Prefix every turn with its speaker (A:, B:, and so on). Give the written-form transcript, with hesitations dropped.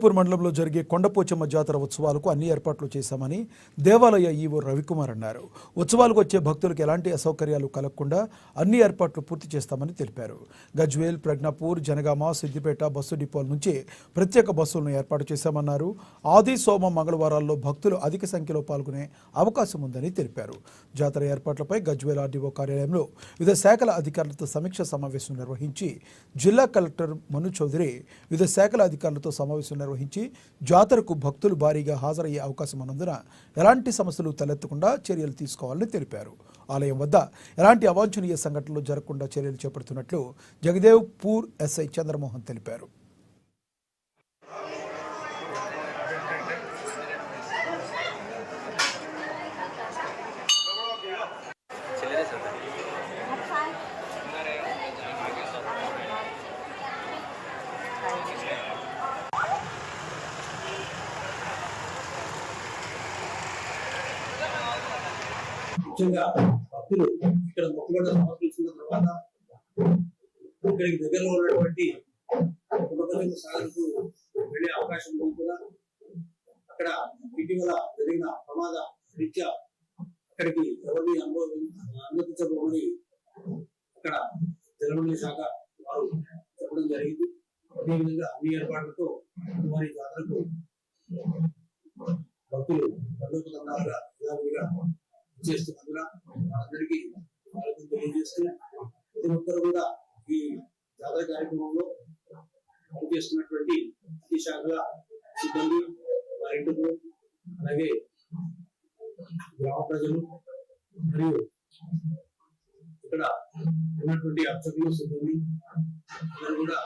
A: Poor మండలంలో జరిగే కొండపోచమ్మ జాతర ఉత్సవాలకు అన్ని ఏర్పాట్లు చేశామని దేవాలయ ఈవో రవికుమార్ అన్నారు. ఉత్సవాలకు వచ్చే భక్తులకు ఎలాంటి అసౌకర్యాలు కలగకుండా అన్ని ఏర్పాట్లు పూర్తి చేస్తామని తెలిపారు. గజ్వేల్, ప్రజ్ఞాపూర్, జనగామ, సిద్దిపేట బస్సు డిపోల నుంచి ప్రత్యేక బస్సులను ఏర్పాటు చేశామన్నారు. ఆది, సోమ, మంగళవారాల్లో భక్తులు అధిక సంఖ్యలో పాల్గొనే అవకాశం ఉందని తెలిపారు. జాతర ఏర్పాట్లపై గజ్వేల్ ఆర్డీఓ కార్యాలయంలో వివిధ శాఖల అధికారులతో సమీక్ష సమావేశం నిర్వహించి జిల్లా కలెక్టర్ మను చౌదరి వివిధ శాఖల అధికారులతో సమావేశం నిర్వహించి జాతరకు భక్తులు భారీగా హాజరయ్యే అవకాశం ఉన్నందున ఎలాంటి సమస్యలు తలెత్తకుండా చర్యలు తీసుకోవాలని తెలిపారు. ఆలయం వద్ద ఎలాంటి అవాంఛనీయ సంఘటనలు జరగకుండా చర్యలు చేపడుతున్నట్లు జగదేవ్ పూర్ ఎస్ఐ చంద్రమోహన్ తెలిపారు.
B: ముఖ్యంగా భక్తులు ఇక్కడ మొక్కుబడి సమర్పించిన తర్వాత ఇక్కడికి దగ్గరలో ఉన్నటువంటి కొండపోచమ్మ సాగర్కు వెళ్లే అవకాశం ఉంది కూడా. అక్కడ ఇటీవల జరిగిన ప్రమాద రీత్యా అక్కడికి ఎవరిని అనుమతించబోమని అక్కడ జలమండలి శాఖ వారు చెప్పడం జరిగింది. అదేవిధంగా అన్ని ఏర్పాట్లతో వారి జాతరకు భక్తులు తండాలుగా యథావిధిగా చేస్తున్నందున అందరికీ తెలియజేస్తూ ప్రతి ఒక్కరు కూడా ఈ జాతర కార్యక్రమంలో పనిచేస్తున్నటువంటి అన్ని శాఖల సిబ్బంది, పర్యటకులు, అలాగే గ్రామ ప్రజలు మరియు ఇక్కడ ఉన్నటువంటి అర్చకులు, సిబ్బంది అందరూ కూడా